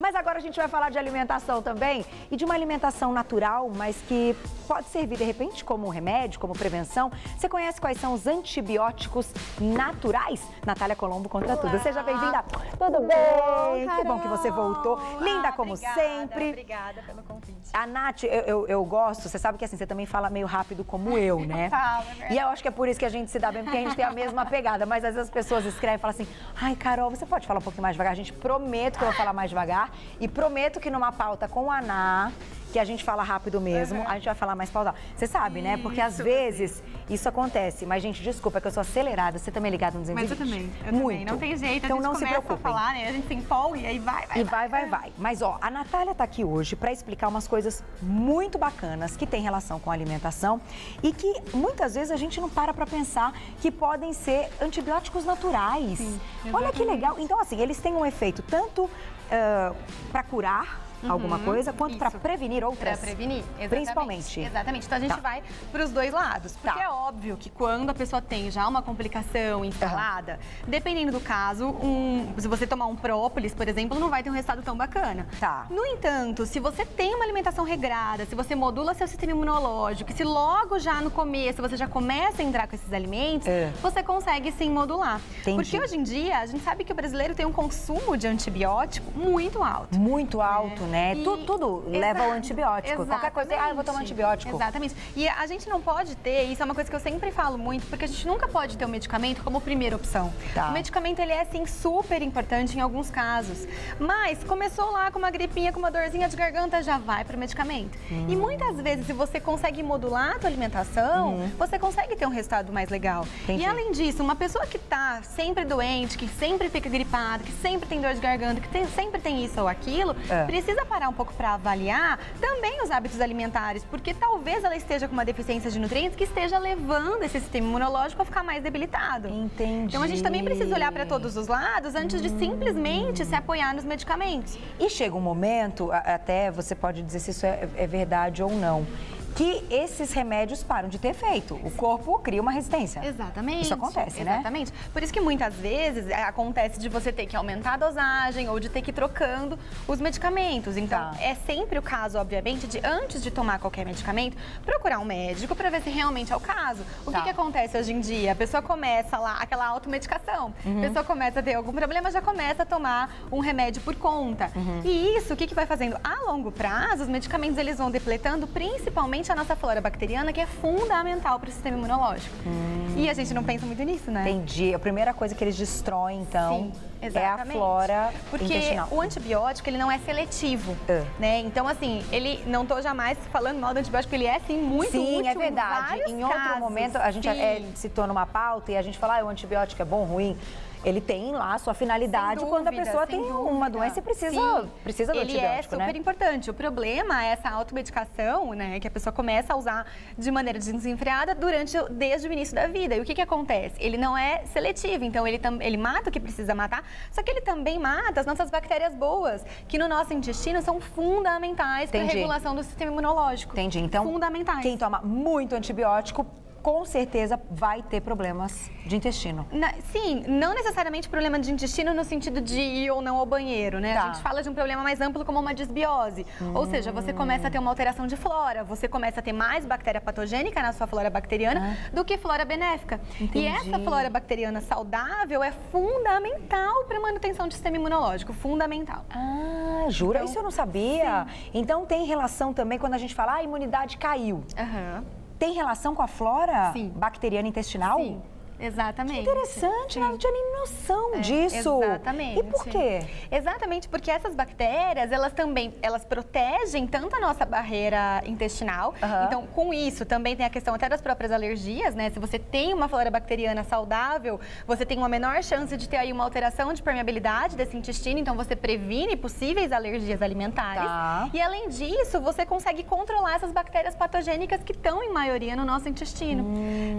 Mas agora a gente vai falar de alimentação também e de uma alimentação natural, mas que pode servir de repente como remédio, como prevenção. Você conhece quais são os antibióticos naturais? Natália Colombo contra tudo. Seja bem-vinda. Tudo bem? Que bom que você voltou. Linda como sempre. Obrigada pelo convite. A Nath, eu gosto, você sabe que assim, você também fala meio rápido como eu, né? E eu acho que é por isso que a gente se dá bem, porque a gente tem a mesma pegada. Mas às vezes as pessoas escrevem e falam assim, ai, Carol, você pode falar um pouquinho mais devagar? A gente prometo que eu vou falar mais devagar e prometo que numa pauta com a Ana, que a gente fala rápido mesmo, a gente vai falar mais pausado. Você sabe, né? Porque às vezes isso acontece. Mas, gente, desculpa, é que eu sou acelerada. Você também é ligada nos vídeos? Mas eu também. Muito. Não tem jeito. Então a gente não se começa preocupem. A falar, né? A gente se empolga e aí vai. Mas, ó, a Natália tá aqui hoje para explicar umas coisas muito bacanas que tem relação com a alimentação e que muitas vezes a gente não para pensar que podem ser antibióticos naturais. Sim, olha que legal. Então, assim, eles têm um efeito tanto para curar alguma coisa, quanto para prevenir outras. Para prevenir, exatamente. Principalmente. Exatamente. Então a gente vai para os dois lados. Porque é óbvio que quando a pessoa tem já uma complicação instalada, dependendo do caso, se você tomar um própolis, por exemplo, não vai ter um resultado tão bacana. No entanto, se você tem uma alimentação regrada, se você modula seu sistema imunológico, se logo já no começo você já começa a entrar com esses alimentos, você consegue sim modular. Entendi. Porque hoje em dia, a gente sabe que o brasileiro tem um consumo de antibiótico muito alto. Muito alto, né? Tudo leva ao antibiótico. Qualquer coisa, eu vou tomar antibiótico. Exatamente. E a gente não pode ter, isso é uma coisa que eu sempre falo muito, porque a gente nunca pode ter o medicamento como primeira opção. O medicamento, ele é, sim, super importante em alguns casos. Mas começou lá com uma gripinha, com uma dorzinha de garganta, já vai para o medicamento. E muitas vezes, se você consegue modular a tua alimentação, você consegue ter um resultado mais legal. Entendi. E além disso, uma pessoa que tá sempre doente, que sempre fica gripada, que sempre tem dor de garganta, que sempre tem isso ou aquilo, precisa parar um pouco para avaliar também os hábitos alimentares, porque talvez ela esteja com uma deficiência de nutrientes que esteja levando esse sistema imunológico a ficar mais debilitado. Entendi. Então a gente também precisa olhar para todos os lados antes de simplesmente se apoiar nos medicamentos. E chega um momento, até você pode dizer se isso é verdade ou não, que esses remédios param de ter efeito. O corpo cria uma resistência. Exatamente. Isso acontece, né? Exatamente. Por isso que muitas vezes acontece de você ter que aumentar a dosagem ou de ter que ir trocando os medicamentos. Então, é sempre o caso, obviamente, de antes de tomar qualquer medicamento, procurar um médico para ver se realmente é o caso. O que acontece hoje em dia? A pessoa começa lá, aquela automedicação. A pessoa começa a ter algum problema, já começa a tomar um remédio por conta. E isso, o que vai fazendo? A longo prazo, os medicamentos eles vão depletando principalmente a nossa flora bacteriana, que é fundamental para o sistema imunológico. E a gente não pensa muito nisso, né? Entendi. A primeira coisa que eles destroem, então, é a flora intestinal. Porque o antibiótico, ele não é seletivo, né? Então, assim, ele, não tô jamais falando mal do antibiótico, ele é, sim, muito útil. Sim, é verdade. Em outro momento, a gente citou numa pauta e a gente fala, o antibiótico é bom, ruim. Ele tem lá a sua finalidade quando a pessoa tem uma doença e precisa do antibiótico, ele é super importante. O problema é essa automedicação, né, que a pessoa começa a usar de maneira desenfreada desde o início da vida. E o que acontece? Ele não é seletivo, então ele mata o que precisa matar, só que ele também mata as nossas bactérias boas, que no nosso intestino são fundamentais para a regulação do sistema imunológico. Entendi. Então, fundamentais. Quem toma muito antibiótico, com certeza vai ter problemas de intestino. Sim, não necessariamente problema de intestino no sentido de ir ou não ao banheiro, né? A gente fala de um problema mais amplo como uma desbiose. Ou seja, você começa a ter uma alteração de flora, você começa a ter mais bactéria patogênica na sua flora bacteriana do que flora benéfica. Entendi. E essa flora bacteriana saudável é fundamental para a manutenção do sistema imunológico, fundamental. Ah, jura? Então, isso eu não sabia. Sim. Então tem relação também quando a gente fala, a imunidade caiu. Tem relação com a flora bacteriana intestinal? Sim. Exatamente. Que interessante, não tinha nem noção disso. Exatamente. E por quê? Exatamente, porque essas bactérias, elas protegem tanto a nossa barreira intestinal, então com isso também tem a questão até das próprias alergias, né? Se você tem uma flora bacteriana saudável, você tem uma menor chance de ter aí uma alteração de permeabilidade desse intestino, então você previne possíveis alergias alimentares. E além disso, você consegue controlar essas bactérias patogênicas que estão em maioria no nosso intestino.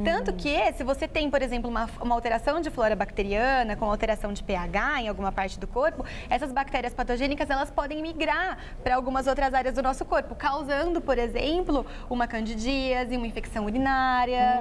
Tanto que, se você tem, por exemplo, uma alteração de flora bacteriana, com alteração de pH em alguma parte do corpo, essas bactérias patogênicas, elas podem migrar para algumas outras áreas do nosso corpo, causando, por exemplo, uma candidíase, uma infecção urinária.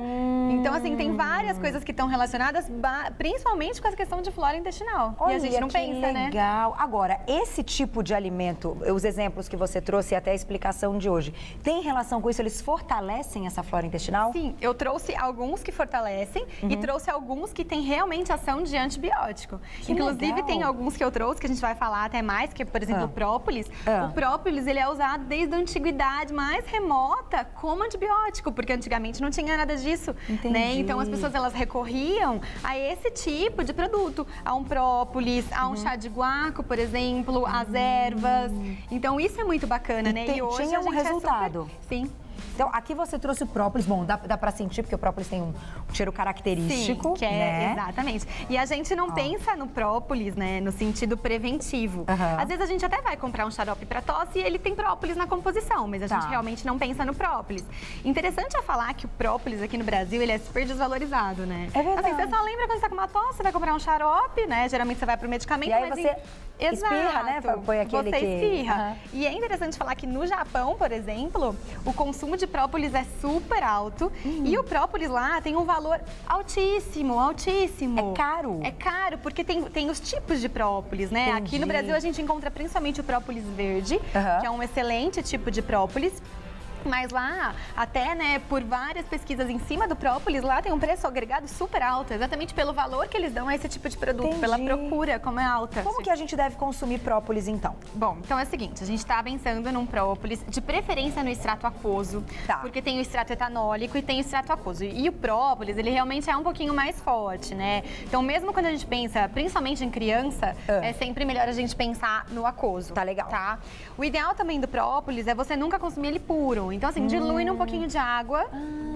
Então, assim, tem várias coisas que estão relacionadas, principalmente com essa questão de flora intestinal. Olha, e a gente não pensa, né? Legal. Agora, esse tipo de alimento, os exemplos que você trouxe e até a explicação de hoje, tem relação com isso? Eles fortalecem essa flora intestinal? Sim, eu trouxe alguns que fortalecem e trouxe alguns que têm realmente ação de antibiótico. Inclusive, legal. tem alguns que eu trouxe, que a gente vai falar até mais, que é, por exemplo, o própolis. O própolis, ele é usado desde a antiguidade mais remota como antibiótico, porque antigamente não tinha nada disso, né? Então, as pessoas, elas recorriam a esse tipo de produto, a um própolis, a um chá de guaco, por exemplo, as ervas. Então, isso é muito bacana, né? E hoje tinha um resultado. Sim. Então, aqui você trouxe o própolis. Bom, dá pra sentir, porque o própolis tem um cheiro característico. Sim, que é, né? Exatamente. E a gente não pensa no própolis, né, no sentido preventivo. Às vezes a gente até vai comprar um xarope para tosse e ele tem própolis na composição, mas a gente realmente não pensa no própolis. Interessante é falar que o própolis aqui no Brasil, ele é super desvalorizado, né? É verdade. Assim, você só lembra quando você tá com uma tosse, você vai comprar um xarope, né? Geralmente você vai pro medicamento, e aí mas você espirra, né? Põe aquele você espirra. E é interessante falar que no Japão, por exemplo, o consumo de própolis é super alto e o própolis lá tem um valor altíssimo, altíssimo. É caro? É caro, porque tem os tipos de própolis, né? Entendi. Aqui no Brasil a gente encontra principalmente o própolis verde, que é um excelente tipo de própolis. Mas lá, até, né, por várias pesquisas em cima do própolis, lá tem um preço agregado super alto, exatamente pelo valor que eles dão a esse tipo de produto, pela procura, como é alta. Como que a gente deve consumir própolis, então? Bom, então é o seguinte, a gente tá pensando num própolis, de preferência no extrato aquoso, porque tem o extrato etanólico e tem o extrato aquoso. E o própolis, ele realmente é um pouquinho mais forte, né? Então, mesmo quando a gente pensa, principalmente em criança, é sempre melhor a gente pensar no aquoso. Tá legal. Tá? O ideal também do própolis é você nunca consumir ele puro. Então, assim, dilui num pouquinho de água,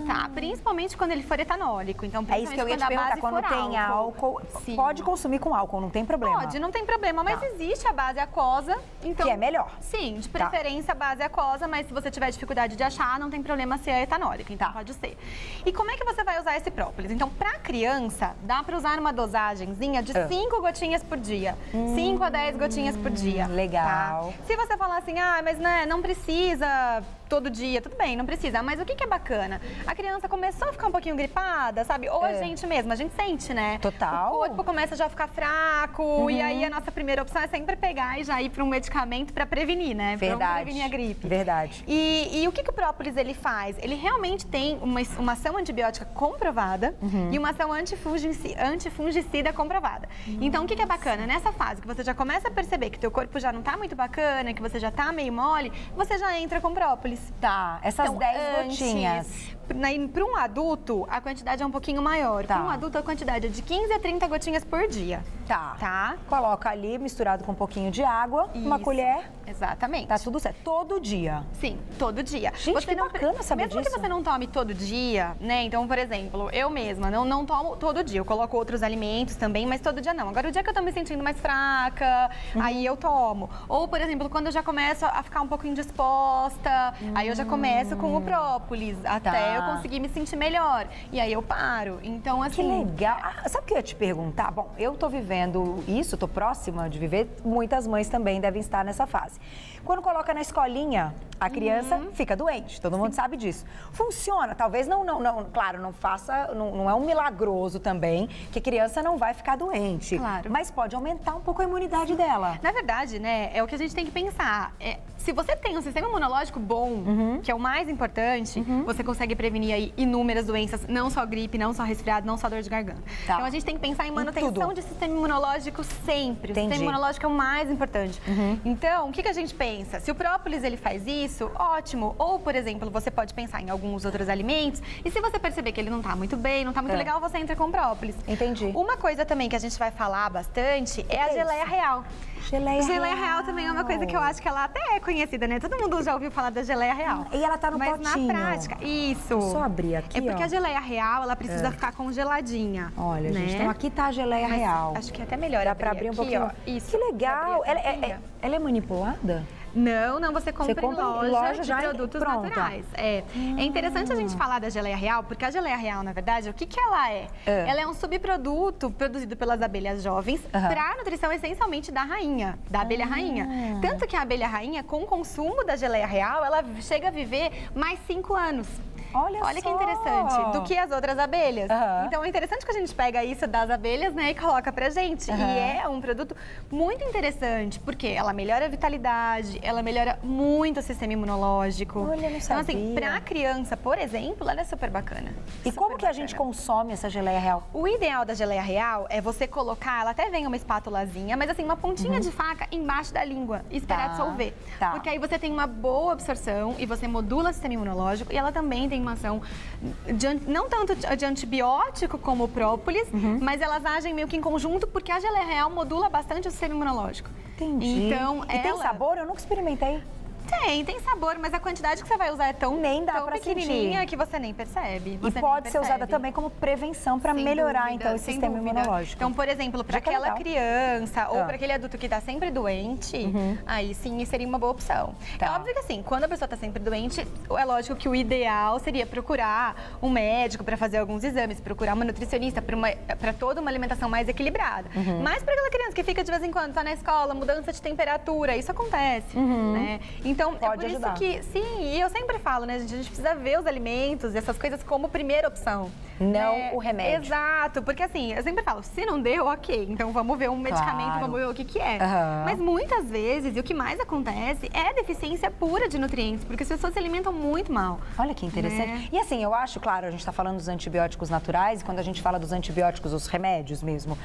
tá? Principalmente quando ele for etanólico. Então, é isso que eu ia te perguntar, quando tem álcool, pode consumir com álcool, não tem problema? Pode, não tem problema, mas existe a base aquosa, então... Que é melhor. Sim, de preferência a base aquosa, mas se você tiver dificuldade de achar, não tem problema ser a etanólica, então pode ser. E como é que você vai usar esse própolis? Então, pra criança, dá pra usar numa dosagenzinha de 5 gotinhas por dia. 5 a 10 gotinhas por dia. Legal. Tá? Se você falar assim, mas né, não precisa todo dia, tudo bem, não precisa. Mas o que é bacana? A criança começou a ficar um pouquinho gripada, sabe? Ou a gente mesma, a gente sente, né? Total. O corpo começa já a ficar fraco e aí a nossa primeira opção é sempre pegar e já ir para um medicamento para prevenir, né? Verdade. Pra prevenir a gripe. Verdade. E o que o própolis ele faz? Ele realmente tem uma ação antibiótica comprovada e uma ação antifungicida comprovada. Então, o que é bacana? Nessa fase que você já começa a perceber que teu corpo já não tá muito bacana, que você já tá meio mole, você já entra com própolis. Tá, essas então, 10 gotinhas. Para um adulto, a quantidade é um pouquinho maior. Para um adulto, a quantidade é de 15 a 30 gotinhas por dia. Tá. Coloca ali, misturado com um pouquinho de água, uma colher. Exatamente. Tá tudo certo. Todo dia. Sim, todo dia. Gente, que bacana saber mesmo disso. que você não tome todo dia, né? Então, por exemplo, eu mesma não tomo todo dia. Eu coloco outros alimentos também, mas todo dia não. Agora, o dia que eu tô me sentindo mais fraca, aí eu tomo. Ou, por exemplo, quando eu já começo a ficar um pouco indisposta, aí eu já começo com o própolis, até eu conseguir me sentir melhor. E aí eu paro. Então, assim... Que legal. Sabe o que eu ia te perguntar? Bom, eu tô vivendo isso, tô próxima de viver, muitas mães também devem estar nessa fase. Quando coloca na escolinha, a criança fica doente, todo mundo sabe disso. Funciona, talvez não, claro, não faça, não é um milagroso também, que a criança não vai ficar doente. Claro. Mas pode aumentar um pouco a imunidade dela. Na verdade, né, é o que a gente tem que pensar. Se você tem um sistema imunológico bom, que é o mais importante, você consegue prevenir aí inúmeras doenças, não só gripe, não só resfriado, não só dor de garganta. Tá. Então a gente tem que pensar em manutenção de sistema imunológico sempre. Entendi. O sistema imunológico é o mais importante. Então, o que a gente pensa? Se o própolis ele faz isso, ótimo. Ou, por exemplo, você pode pensar em alguns outros alimentos e se você perceber que ele não tá muito bem, não tá muito legal, você entra com própolis. Entendi. Uma coisa também que a gente vai falar bastante é a geleia real. Geleia real também é uma coisa que eu acho que ela até é conhecida, né? Todo mundo já ouviu falar da geleia real. E ela tá no potinho. Mas na prática, isso. Vou só abrir aqui, é porque a geleia real, ela precisa ficar congeladinha. Olha, né? gente, então aqui tá a geleia real. Acho que é até melhor Dá pra abrir um pouquinho. Ó. Isso. Que legal. Ela é manipulada? Não, você compra em loja de produtos naturais. É interessante a gente falar da geleia real, porque a geleia real, na verdade, o que ela é? Ela é um subproduto produzido pelas abelhas jovens para a nutrição essencialmente da rainha, da abelha rainha. Tanto que a abelha rainha, com o consumo da geleia real, ela chega a viver mais 5 anos. Olha que interessante, do que as outras abelhas. Então é interessante que a gente pega isso das abelhas, né, e coloca pra gente. E é um produto muito interessante, porque ela melhora a vitalidade, ela melhora muito o sistema imunológico. Olha, não sabia. Então, assim, pra criança, por exemplo, ela é super bacana. E como que a gente consome essa geleia real? O ideal da geleia real é você colocar, ela até vem uma espátulazinha, mas assim, uma pontinha de faca embaixo da língua e esperar dissolver. Porque aí você tem uma boa absorção e você modula o sistema imunológico e ela também tem uma ação não tanto de antibiótico como o própolis, mas elas agem meio que em conjunto porque a geleia real modula bastante o sistema imunológico. Entendi. Então, tem sabor? Eu nunca experimentei. Tem sabor, mas a quantidade que você vai usar é tão pequenininha que você nem percebe. E pode ser usada também como prevenção para melhorar, então, o sistema imunológico. Então, por exemplo, para aquela criança ou para aquele adulto que está sempre doente, aí sim seria uma boa opção. É óbvio que assim, quando a pessoa está sempre doente, é lógico que o ideal seria procurar um médico para fazer alguns exames, procurar uma nutricionista para toda uma alimentação mais equilibrada. Mas para aquela criança que fica de vez em quando, está na escola, mudança de temperatura, isso acontece, né? Então, pode ajudar. Isso que, sim, e eu sempre falo, né, gente, a gente precisa ver os alimentos e essas coisas como primeira opção. Não o remédio. Exato, porque assim, eu sempre falo, se não deu, ok, então vamos ver um medicamento, vamos ver o que é. Mas muitas vezes, e o que mais acontece, é deficiência pura de nutrientes, porque as pessoas se alimentam muito mal. Olha que interessante. E assim, eu acho, claro, a gente está falando dos antibióticos naturais, e quando a gente fala dos antibióticos, os remédios mesmo,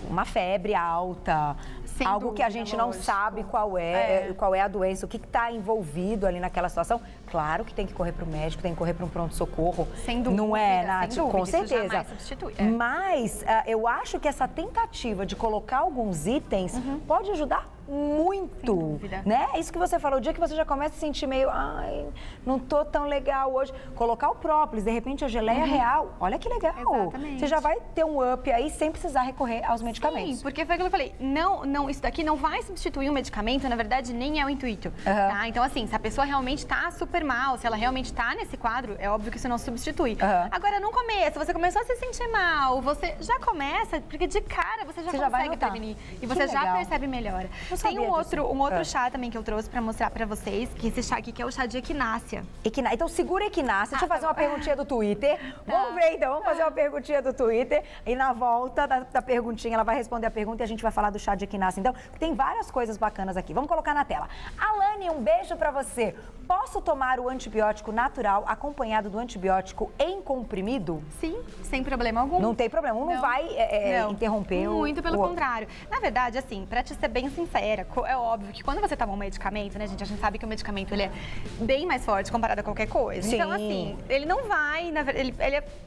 uma febre alta, algo que a gente não sabe qual é a doença, o que está envolvido ali naquela situação. Claro que tem que correr para o médico, tem que correr para um pronto-socorro. Sem dúvida. Não é, Nath? Com certeza. Isso jamais substitui. Mas eu acho que essa tentativa de colocar alguns itens pode ajudar muito, né? Isso que você falou, o dia que você já começa a sentir meio, ai, não tô tão legal hoje, colocar o própolis, de repente a geleia real, olha que legal. Exatamente. Você já vai ter um up aí sem precisar recorrer aos medicamentos. Sim, porque foi aquilo que eu falei, não, isso daqui não vai substituir um medicamento, na verdade nem é o intuito, tá? Então assim, se a pessoa realmente tá super mal, se ela realmente tá nesse quadro, é óbvio que isso não substitui. Agora, no começo, você começou a se sentir mal, você já começa, porque de cara você já consegue prevenir e você já percebe melhora. Tem um outro chá também que eu trouxe pra mostrar pra vocês, que esse chá aqui que é o chá de equinácea. Então segura a equinácea, deixa eu fazer uma perguntinha do Twitter. Vamos ver então, vamos fazer uma perguntinha do Twitter e na volta da perguntinha ela vai responder a pergunta e a gente vai falar do chá de equinácea. Então, tem várias coisas bacanas aqui. Vamos colocar na tela. Alane, um beijo pra você. Posso tomar o antibiótico natural acompanhado do antibiótico em comprimido? Sim, sem problema algum. Não tem problema, não vai interromper Muito pelo contrário. Na verdade, assim, pra te ser bem sincera, é óbvio que quando você toma um medicamento, né, gente, a gente sabe que o medicamento ele é bem mais forte comparado a qualquer coisa. Sim. Então, assim, ele não vai,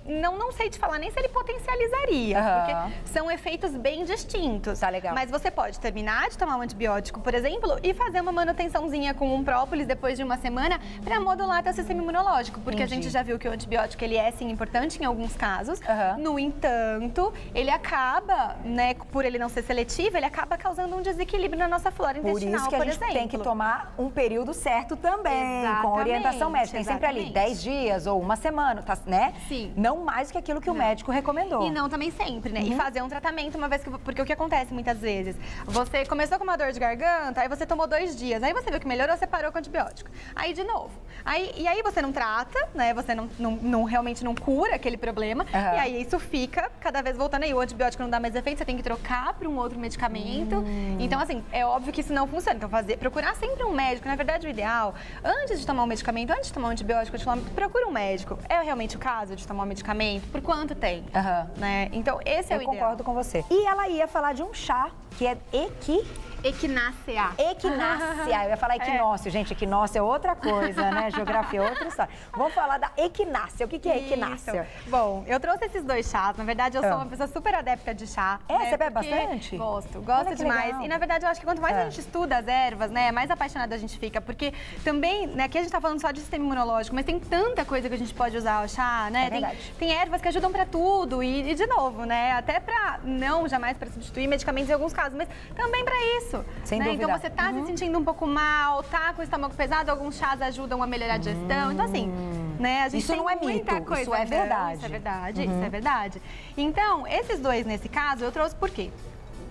não sei te falar nem se ele potencializaria, porque são efeitos bem distintos. Tá legal. Mas você pode terminar de tomar um antibiótico, por exemplo, e fazer uma manutençãozinha com um própolis depois de uma semana para modular teu sistema imunológico, porque a gente já viu que o antibiótico ele é sim importante em alguns casos. No entanto, ele acaba, né, por ele não ser seletivo, ele acaba causando um desequilíbrio na nossa flora intestinal, por isso que a gente tem que tomar um período certo também, com orientação médica. Tem sempre ali 10 dias ou uma semana, tá, né? Sim. Não mais que aquilo que o médico recomendou. E não também sempre, né? E fazer um tratamento uma vez que... Porque o que acontece muitas vezes? Você começou com uma dor de garganta, aí você tomou 2 dias, aí você viu que melhorou, você parou com o antibiótico. Aí de novo. E aí você não trata, né? Você realmente não cura aquele problema. E aí isso fica cada vez voltando aí. O antibiótico não dá mais efeito, você tem que trocar para um outro medicamento. Então, assim, é óbvio que isso não funciona. Então, procurar sempre um médico. Na verdade, o ideal, antes de tomar um medicamento, antes de tomar um antibiótico, procura um médico. É realmente o caso de tomar um medicamento? Por quanto tempo? Né? Então, esse é o ideal. Eu concordo com você. E ela ia falar de um chá que é equinácea. Equinácea. Eu ia falar equinócio, gente. Equinócio é outra coisa, né? Geografia é outra história. Vamos falar da equinácea. O que é equinácea? Bom, eu trouxe esses 2 chás. Na verdade, eu sou uma pessoa super adepta de chá. Você bebe bastante? Gosto demais. Legal. E, na verdade, eu acho que quanto mais a gente estuda as ervas, né, mais apaixonada a gente fica. Porque também, né, aqui a gente tá falando só de sistema imunológico, mas tem tanta coisa que a gente pode usar o chá, né? Tem ervas que ajudam pra tudo. E, de novo, né, até pra, não jamais pra substituir medicamentos em alguns casos, mas também pra isso. isso. Sem dúvida. Então você tá se sentindo um pouco mal, tá com o estômago pesado, alguns chás ajudam a melhorar a digestão. Então assim, né, a gente isso tem não é muita mito, coisa. isso é verdade. Isso é verdade, isso é verdade. Então, esses dois nesse caso, eu trouxe por quê?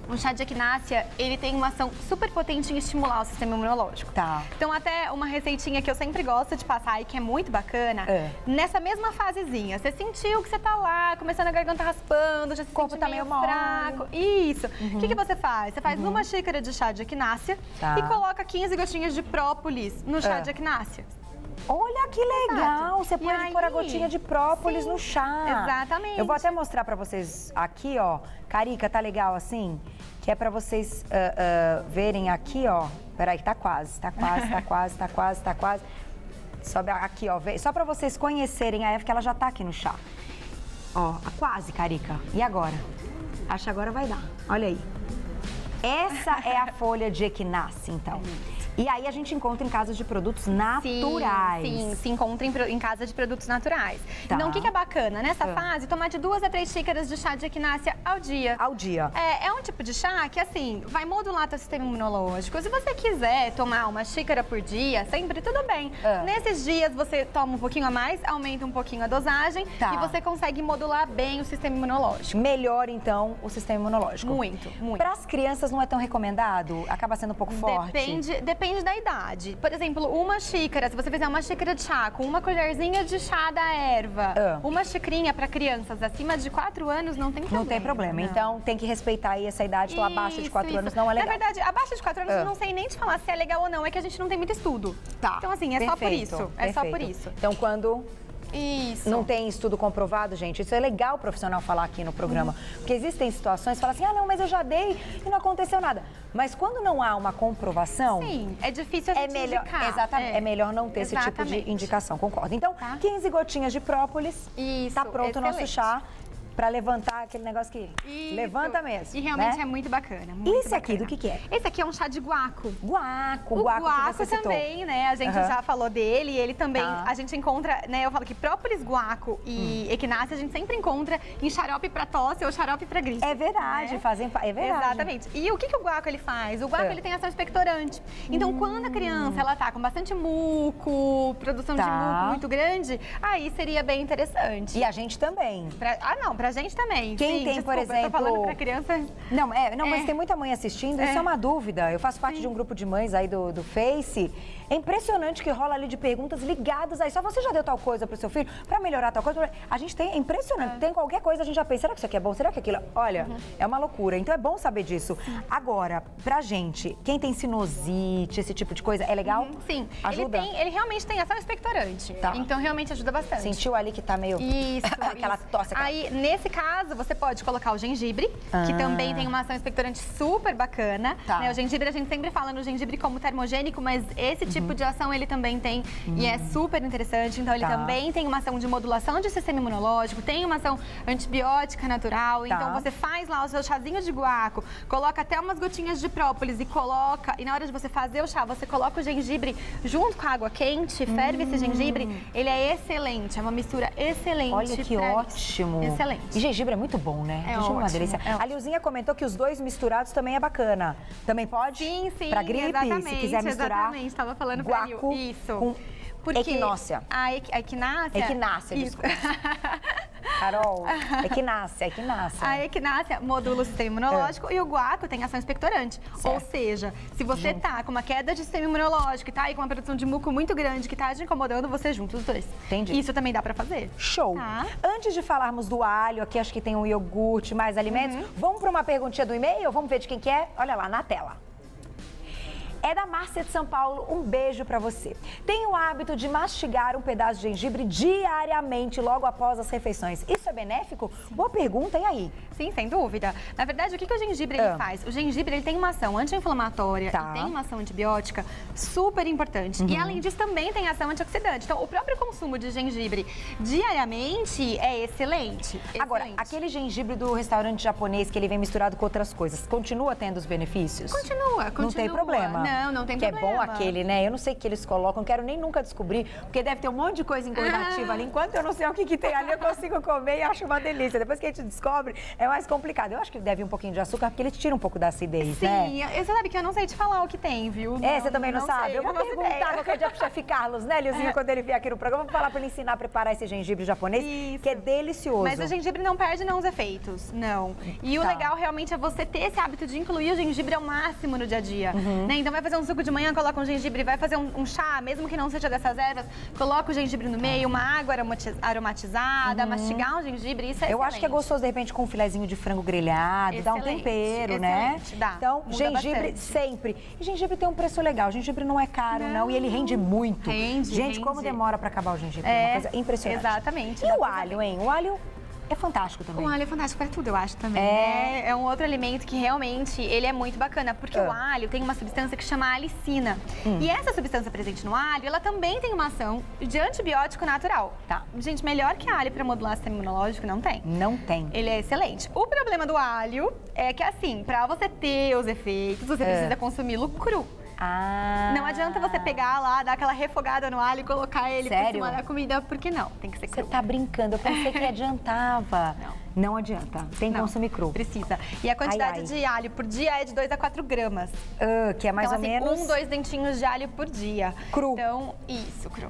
O chá de equinácea, ele tem uma ação super potente em estimular o sistema imunológico. Tá. Então, até uma receitinha que eu sempre gosto de passar e que é muito bacana, nessa mesma fasezinha, você sentiu que você tá lá, começando a garganta raspando, já se corpo sente tá meio meio fraco. Isso. O que você faz? Você faz uma xícara de chá de equinácea e coloca 15 gotinhas de própolis no chá de equinácea. Olha que legal! Você pode pôr a gotinha de própolis no chá. Exatamente. Eu vou até mostrar pra vocês aqui, ó. Carica, tá legal assim? Que é pra vocês verem aqui, ó. Peraí, tá quase, tá quase, tá quase, tá quase, tá quase. Sobe aqui, ó. Só pra vocês conhecerem a Eva, que ela já tá aqui no chá. Ó, quase, Carica. E agora? Acho que agora vai dar. Olha aí. Essa é a folha de equinácea, então. E aí a gente encontra em casas de produtos naturais. Sim, se encontra em casa de produtos naturais. Tá. Então, o que é bacana? Nessa fase, tomar de 2 a 3 xícaras de chá de equinácea ao dia. Ao dia. É um tipo de chá que, assim, vai modular teu sistema imunológico. Se você quiser tomar uma xícara por dia, sempre tudo bem. Nesses dias, você toma um pouquinho a mais, aumenta um pouquinho a dosagem e você consegue modular bem o sistema imunológico. Melhora, então, o sistema imunológico. Muito, muito. Para as crianças não é tão recomendado? Acaba sendo um pouco forte? Depende da idade. Por exemplo, uma xícara, se você fizer uma xícara de chá com uma colherzinha de chá da erva, uma xicrinha para crianças acima de 4 anos, não tem problema. Não tem problema. Não. Então, tem que respeitar aí essa idade. Então, abaixo de 4 anos não é legal. Na verdade, abaixo de 4 anos, eu não sei nem te falar se é legal ou não. É que a gente não tem muito estudo. Tá. Então, assim, é só por isso. É só por isso. Então, quando... Isso. Não tem estudo comprovado, gente. Isso é legal o profissional falar aqui no programa. Porque existem situações que falam assim, não, mas eu já dei e não aconteceu nada. Mas quando não há uma comprovação... Sim, é difícil a gente indicar. Exatamente. É melhor não ter esse tipo de indicação, concordo. Então, 15 gotinhas de própolis. Isso, tá pronto o nosso chá. Pra levantar aquele negócio que levanta mesmo. E realmente é muito bacana. Esse aqui, do que é? Esse aqui é um chá de guaco. Guaco, o guaco que você citou. também, né? A gente já falou dele, ele também, a gente encontra, né? Eu falo que própolis, guaco e equinácea a gente sempre encontra em xarope pra tosse ou xarope pra gripe. É verdade, é verdade. Exatamente. E o que o guaco ele faz? O guaco ele tem ação expectorante. Então, quando a criança ela tá com bastante muco, produção de muco muito grande, aí seria bem interessante. E a gente também. Pra gente também. Quem tem, por exemplo... Eu tô falando pra criança... Não, mas tem muita mãe assistindo, isso é uma dúvida. Eu faço parte de um grupo de mães aí do Face. É impressionante que rola ali de perguntas ligadas aí. Só você já deu tal coisa pro seu filho pra melhorar tal coisa? A gente tem, é impressionante. Tem qualquer coisa, a gente já pensa, será que isso aqui é bom? Será que aquilo... Olha, é uma loucura. Então é bom saber disso. Agora, pra gente, quem tem sinusite, esse tipo de coisa, é legal? Sim. Ajuda? Ele realmente tem ação expectorante. Tá. Então realmente ajuda bastante. Sentiu ali que tá meio... Isso. Aquela tosse. Aí, nesse caso, você pode colocar o gengibre, que também tem uma ação expectorante super bacana. Né? O gengibre, a gente sempre fala no gengibre como termogênico, mas esse tipo de ação ele também tem e é super interessante. Então, ele também tem uma ação de modulação de sistema imunológico, tem uma ação antibiótica natural. Então, você faz lá o seu chazinho de guaco, coloca até umas gotinhas de própolis e na hora de você fazer o chá, você coloca o gengibre junto com a água quente, ferve esse gengibre, ele é excelente, é uma mistura excelente. Olha que ótimo. Excelente. E gengibre é muito bom, né? É uma delícia. A Lilzinha comentou que os dois misturados também é bacana. Também pode? Sim, sim. Pra gripe, exatamente, se quiser misturar. Exatamente, estava falando pra Lil. Isso. Porque equinócia. A equinácea... Equinácea, desculpa. Carol, equinácea. A equinácea modula o sistema imunológico e o guaco tem ação expectorante. Ou seja, se você tá com uma queda de sistema imunológico e tá aí com uma produção de muco muito grande que tá te incomodando, você junta os dois. Entendi. Isso também dá pra fazer. Show. Antes de falarmos do alho, aqui acho que tem um iogurte, mais alimentos, vamos pra uma perguntinha do e-mail? Vamos ver de quem que é? Olha lá, na tela. É da Márcia de São Paulo, um beijo pra você. Tenho o hábito de mastigar um pedaço de gengibre diariamente, logo após as refeições. Isso é benéfico? Boa pergunta, e aí? Sim, sem dúvida. Na verdade, o que o gengibre ele faz? O gengibre ele tem uma ação anti-inflamatória e tem uma ação antibiótica super importante. E além disso, também tem ação antioxidante. Então, o próprio consumo de gengibre diariamente é excelente. Agora, aquele gengibre do restaurante japonês que ele vem misturado com outras coisas, continua tendo os benefícios? Continua. Não tem problema. Não tem que problema. É bom aquele, né? Eu não sei o que eles colocam, não quero nem nunca descobrir, porque deve ter um monte de coisa engordativa ali. Enquanto eu não sei o que tem ali, eu consigo comer e acho uma delícia. Depois que a gente descobre, é mais complicado. Eu acho que deve um pouquinho de açúcar, porque ele tira um pouco da acidez, né? Sim, você sabe que eu não sei te falar o que tem, viu? Você também não sabe? Sei, eu vou perguntar qualquer dia pro chefe Carlos, né, Liozinho, quando ele vier aqui no programa, vou falar pra ele ensinar a preparar esse gengibre japonês, que é delicioso. Mas o gengibre não perde não os efeitos, não. E o legal realmente é você ter esse hábito de incluir o gengibre ao máximo no dia a dia, né? Então vai fazer um suco de manhã, coloca um gengibre, vai fazer um chá, mesmo que não seja dessas ervas, coloca o gengibre no meio, uma água aromatizada, mastigar um gengibre, isso é Eu acho que é gostoso, de repente, com um filezinho de frango grelhado, dá um tempero, né? Dá. Então, gengibre sempre. E gengibre tem um preço legal, gengibre não é caro, não, e ele rende muito. Gente, como demora pra acabar o gengibre, é uma coisa impressionante. Exatamente. E o alho, hein? O alho é fantástico também. O alho é fantástico para tudo, eu acho também. É um outro alimento que realmente ele é muito bacana, porque o alho tem uma substância que chama alicina. E essa substância presente no alho, ela também tem uma ação de antibiótico natural. Tá. Gente, melhor que alho para modular o sistema imunológico não tem. Não tem. Ele é excelente. O problema do alho é que, assim, para você ter os efeitos, você precisa consumi-lo cru. Não adianta você pegar lá, dar aquela refogada no alho e colocar ele por cima da comida, porque não, tem que ser cru. Você tá brincando, eu pensei que adiantava. Não adianta, tem que consumir cru. Precisa. E a quantidade de alho por dia é de 2 a 4 gramas. Que é mais ou menos... 1, 2 dentinhos de alho por dia. Cru. Então, isso, cru.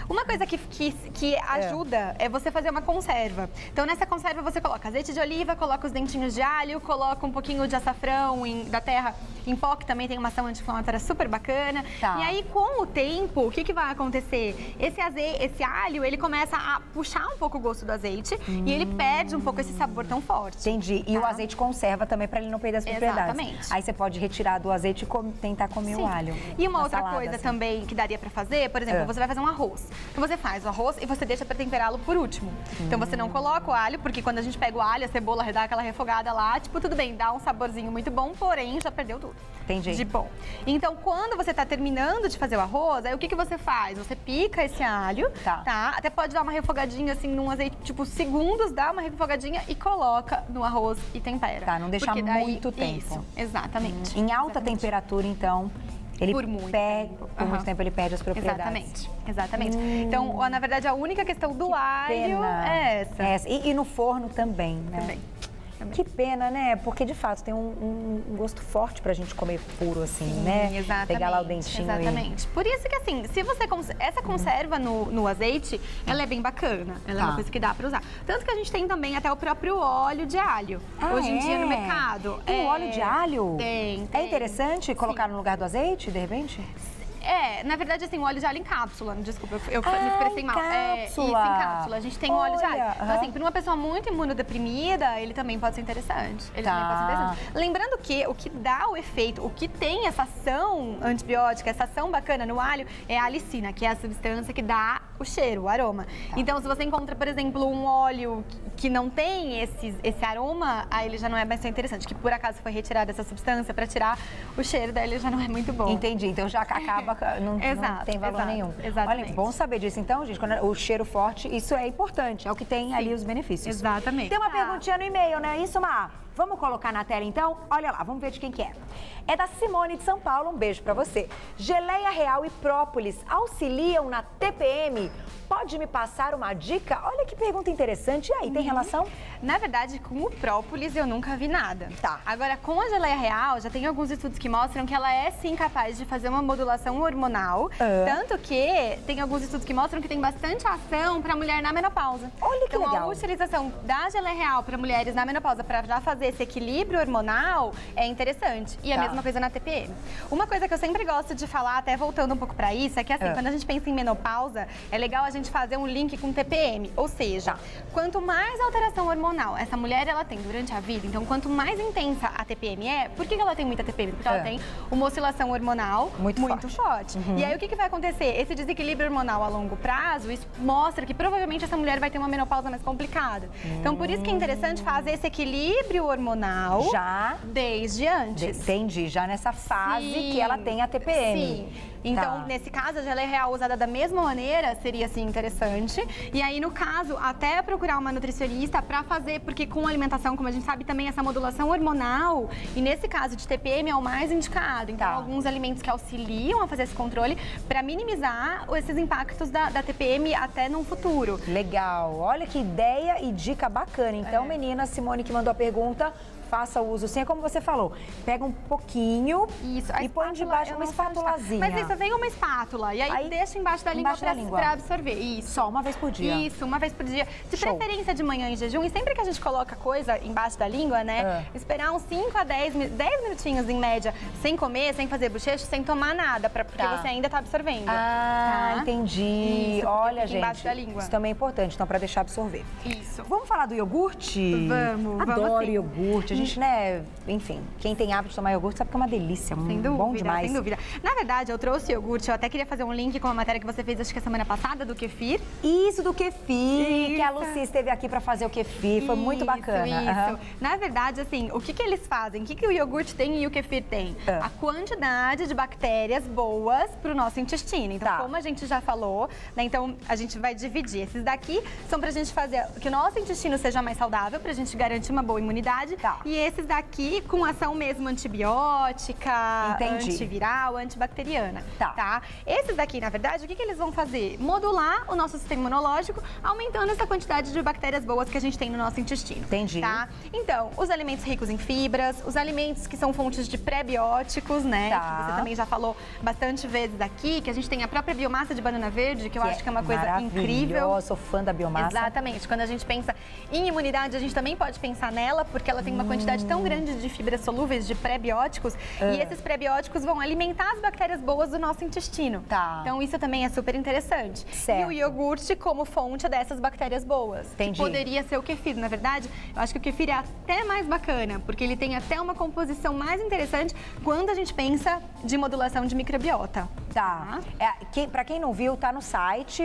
Uma coisa que ajuda é você fazer uma conserva. Então, nessa conserva, você coloca azeite de oliva, coloca os dentinhos de alho, coloca um pouquinho de açafrão da terra em pó, que também tem uma ação anti-inflamatória super bacana. E aí, com o tempo, o que vai acontecer? Esse alho, ele começa a puxar um pouco o gosto do azeite e ele perde um pouco esse sabor tão forte. Entendi. E o azeite conserva também para ele não perder as propriedades. Exatamente. Aí você pode retirar do azeite e tentar comer o alho. E uma outra coisa também que daria para fazer, por exemplo, você vai fazer um arroz. Então você faz o arroz e você deixa para temperá-lo por último. Então você não coloca o alho, porque quando a gente pega o alho, a cebola, dá aquela refogada lá, tipo, tudo bem, dá um saborzinho muito bom, porém já perdeu tudo. Entendi. De bom. Então, quando você tá terminando de fazer o arroz, aí o que você faz? Você pica esse alho, tá? Até pode dar uma refogadinha assim num azeite, tipo, segundos, dá uma refogadinha e coloca no arroz e tempera. Tá, não deixar muito tempo. Isso, exatamente. Em alta temperatura, então, ele por muito tempo ele perde as propriedades. Exatamente. Então, na verdade, a única questão do alho é essa. E no forno também, né? Também. Que pena, né? Porque, de fato, tem um gosto forte pra gente comer puro, assim, né? Exatamente. Pegar lá o dentinho. Exatamente. Por isso que, assim, se você... Essa conserva no azeite, ela é bem bacana. Ela é uma coisa que dá pra usar. Tanto que a gente tem também até o próprio óleo de alho. Hoje em dia, no mercado. Tem óleo de alho? Tem. É interessante colocar no lugar do azeite, de repente? Na verdade, assim, o óleo de alho em cápsula. Desculpa, eu me expressei mal. Isso, em cápsula. A gente tem o óleo de alho. Então, assim, para uma pessoa muito imunodeprimida, ele também pode ser interessante. Lembrando que o que dá o efeito, o que tem essa ação antibiótica, essa ação bacana no alho, é a alicina, que é a substância que dá o cheiro, o aroma. Então, se você encontra, por exemplo, um óleo que não tem esse aroma, aí ele já não é mais tão interessante. Que por acaso foi retirada essa substância para tirar o cheiro, daí ele já não é muito bom. Entendi. Então já acaba. Não tem valor nenhum. Exatamente. Olha, bom saber disso. Então, gente, quando o cheiro forte, isso é importante. É o que tem ali os benefícios. Exatamente. Tem uma perguntinha no e-mail, né? Isso, Mar? Vamos colocar na tela, então? Olha lá, vamos ver de quem que é. É da Simone de São Paulo, um beijo pra você. Geleia real e própolis auxiliam na TPM? Pode me passar uma dica? Olha que pergunta interessante. E aí, tem relação? Na verdade, com o própolis eu nunca vi nada. Agora, com a geleia real, já tem alguns estudos que mostram que ela é sim capaz de fazer uma modulação hormonal. Tanto que tem alguns estudos que mostram que tem bastante ação pra mulher na menopausa. Olha que legal. Então, a utilização da geleia real pra mulheres na menopausa, pra já fazer esse equilíbrio hormonal, é interessante. E a mesma coisa na TPM. Uma coisa que eu sempre gosto de falar, até voltando um pouco pra isso, é que assim, quando a gente pensa em menopausa, é legal a gente fazer um link com TPM. Ou seja, quanto mais alteração hormonal essa mulher ela tem durante a vida, então quanto mais intensa a TPM é, por que ela tem muita TPM? Porque ela tem uma oscilação hormonal muito forte. E aí o que vai acontecer? Esse desequilíbrio hormonal a longo prazo, isso mostra que provavelmente essa mulher vai ter uma menopausa mais complicada. Então por isso que é interessante fazer esse equilíbrio hormonal já desde antes. Entendi, já nessa fase que ela tem a TPM. Sim. Então, nesse caso, a geleia real usada da mesma maneira seria, assim, interessante. E aí, no caso, até procurar uma nutricionista pra fazer, porque com alimentação, como a gente sabe, também essa modulação hormonal, e nesse caso de TPM é o mais indicado. Então, alguns alimentos que auxiliam a fazer esse controle pra minimizar esses impactos da TPM até no futuro. Legal. Olha que ideia e dica bacana. Então, menina, Simone que mandou a pergunta, faça uso, sim, é como você falou, pega um pouquinho e põe debaixo uma espátulazinha. Mas isso, vem uma espátula e aí deixa embaixo da língua pra absorver. Isso. Só uma vez por dia. Isso, uma vez por dia. De preferência de manhã em jejum. E sempre que a gente coloca coisa embaixo da língua, né, esperar uns 5 a 10 minutinhos em média, sem comer, sem fazer bochecho, sem tomar nada, porque você ainda tá absorvendo. Entendi. Isso, olha, gente, embaixo da língua. Isso também é importante, então, pra deixar absorver. Isso. Vamos falar do iogurte? Vamos. Adoro iogurte. A gente, né, enfim, quem tem hábito de tomar iogurte sabe que é uma delícia, bom demais. Sem dúvida. Na verdade, eu trouxe iogurte, eu até queria fazer um link com a matéria que você fez, acho que a semana passada, do kefir. Isso, do kefir, que a Lucy esteve aqui pra fazer o kefir, foi muito bacana. Isso. Na verdade, assim, o que eles fazem? O que o iogurte tem e o kefir tem? A quantidade de bactérias boas pro nosso intestino. Então, como a gente já falou, né, então a gente vai dividir. Esses daqui são pra gente fazer que o nosso intestino seja mais saudável, pra gente garantir uma boa imunidade. E esses daqui com ação mesmo antibiótica, antiviral, antibacteriana. Esses daqui, na verdade, o que eles vão fazer? Modular o nosso sistema imunológico, aumentando essa quantidade de bactérias boas que a gente tem no nosso intestino. Então, os alimentos ricos em fibras, os alimentos que são fontes de pré-bióticos, né? Que você também já falou bastante vezes aqui, que a gente tem a própria biomassa de banana verde, que eu acho que é uma coisa incrível. Eu sou fã da biomassa. Exatamente. Quando a gente pensa em imunidade, a gente também pode pensar nela, porque ela tem uma quantidade tão grande de fibras solúveis, de pré-bióticos, e esses pré-bióticos vão alimentar as bactérias boas do nosso intestino. Então, isso também é super interessante. E o iogurte como fonte dessas bactérias boas. Que poderia ser o kefir. Na verdade, eu acho que o kefir é até mais bacana, porque ele tem até uma composição mais interessante quando a gente pensa de modulação de microbiota. Pra quem não viu, tá no site,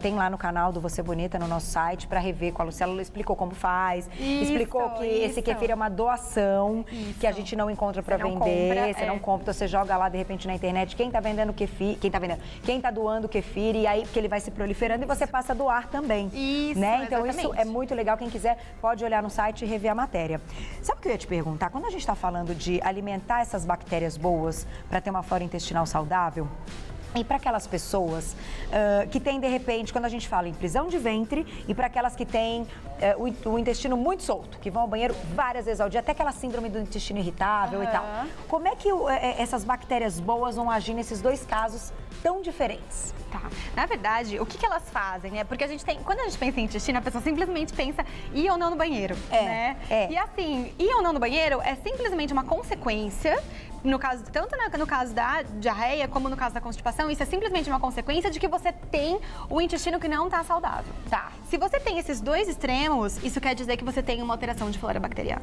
tem lá no canal do Você Bonita, no nosso site, pra rever com a Luciela. Ela explicou como faz, explicou que esse kefir é uma doação, que a gente não encontra pra vender, você não compra, então você joga lá de repente na internet quem tá vendendo kefir, quem tá doando kefir, e aí porque ele vai se proliferando e você passa a doar também. Então isso é muito legal, quem quiser pode olhar no site e rever a matéria. Sabe o que eu ia te perguntar? Quando a gente tá falando de alimentar essas bactérias boas pra ter uma flora intestinal saudável, e para aquelas pessoas que têm, de repente, quando a gente fala em prisão de ventre, e para aquelas que têm o intestino muito solto, que vão ao banheiro várias vezes ao dia, até aquela síndrome do intestino irritável e tal. Como é que essas bactérias boas vão agir nesses dois casos tão diferentes? Na verdade, o que elas fazem, né? Porque a gente tem, quando a gente pensa em intestino, a pessoa simplesmente pensa ir ou não no banheiro, né? E assim, ir ou não no banheiro é simplesmente uma consequência, no caso, tanto no caso da diarreia como no caso da constipação, isso é simplesmente uma consequência de que você tem o intestino que não está saudável. Se você tem esses dois extremos, isso quer dizer que você tem uma alteração de flora bacteriana.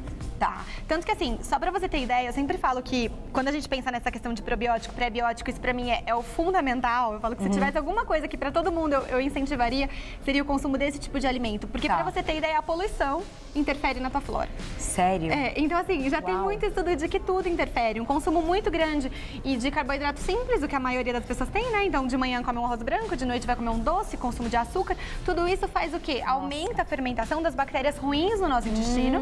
Tanto que assim, só pra você ter ideia, eu sempre falo que quando a gente pensa nessa questão de probiótico, pré-biótico, isso pra mim é o fundamental. Eu falo que se tivesse alguma coisa que pra todo mundo eu incentivaria, seria o consumo desse tipo de alimento. Porque pra você ter ideia, a poluição interfere na tua flora. Sério? Então assim, já tem muito estudo de que tudo interfere. Um consumo muito grande e de carboidrato simples, o que a maioria das pessoas tem, né? Então, de manhã come um arroz branco, de noite vai comer um doce, consumo de açúcar. Tudo isso faz o quê? Aumenta a fermentação das bactérias ruins no nosso intestino.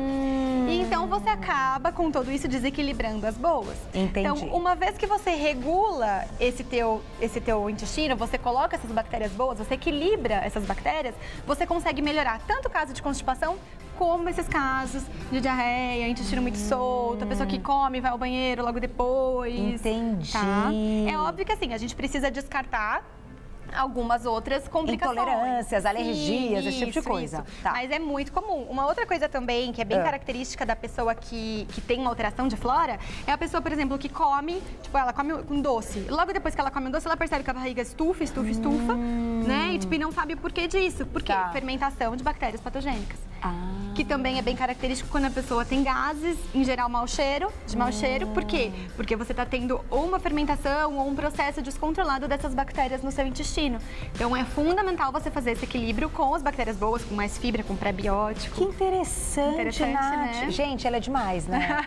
E então, você acaba com tudo isso desequilibrando as boas. Então, uma vez que você regula esse teu intestino, você coloca essas bactérias boas, você equilibra essas bactérias, você consegue melhorar tanto o caso de constipação, como esses casos de diarreia, intestino muito solto, a pessoa que come, vai ao banheiro logo depois. É óbvio que assim, a gente precisa descartar algumas outras complicações. Intolerâncias, alergias, esse tipo de coisa. Mas é muito comum. Uma outra coisa também, que é bem característica da pessoa que tem uma alteração de flora, é a pessoa, por exemplo, que come, tipo, ela come um doce. Logo depois que ela come um doce, ela percebe que a barriga estufa, né? E, tipo, e não sabe o porquê disso. Por quê? Fermentação de bactérias patogênicas. que também é bem característico quando a pessoa tem gases, em geral mau cheiro, Por quê? Porque você está tendo ou uma fermentação ou um processo descontrolado dessas bactérias no seu intestino. Então é fundamental você fazer esse equilíbrio com as bactérias boas, com mais fibra, com prebiótico. Que interessante, Nath. Né? Gente, ela é demais, né?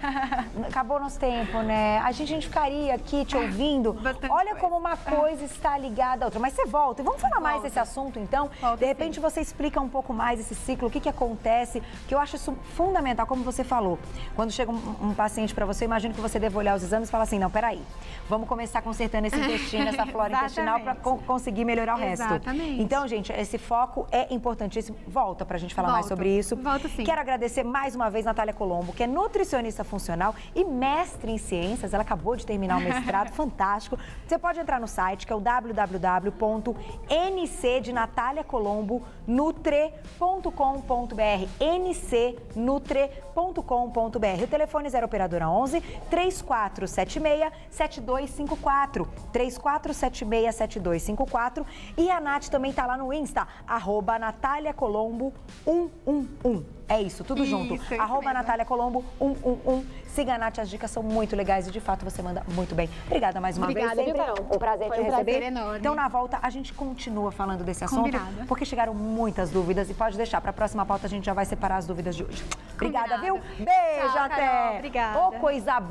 Acabou nosso tempo, né? A gente ficaria aqui te ouvindo. Olha como uma coisa está ligada à outra. Mas você volta. E vamos falar mais desse assunto, então? De repente você explica um pouco mais esse ciclo, o que acontece, que eu acho isso fundamental, como você falou. Quando chega um paciente para você, imagino que você deve olhar os exames e falar assim, não, peraí, vamos começar consertando esse intestino, essa flora intestinal para conseguir melhorar o resto. Exatamente. Então, gente, esse foco é importantíssimo. Volta pra gente falar mais sobre isso. Volta sim. Quero agradecer mais uma vez Natália Colombo, que é nutricionista funcional e mestre em ciências. Ela acabou de terminar o mestrado, fantástico. Você pode entrar no site, que é o www.ncdenataliacolombonutre.com.br ncnutre.com.br. O telefone 0 operadora 11 3476 7254 3476-7254. E a Nath também tá lá no Insta, @NataliaColombo111. É isso, tudo junto. @NataliaColombo111. Siga a Nath, as dicas são muito legais e de fato você manda muito bem. Obrigada mais uma vez. Obrigada, Um prazer te receber. Prazer enorme. Então, na volta, a gente continua falando desse assunto, Combinado. porque chegaram muitas dúvidas e pode deixar, para a próxima pauta a gente já vai separar as dúvidas de hoje. Obrigada, viu? Beijo, Tchau, até! Carol, obrigada. Ô, coisa boa!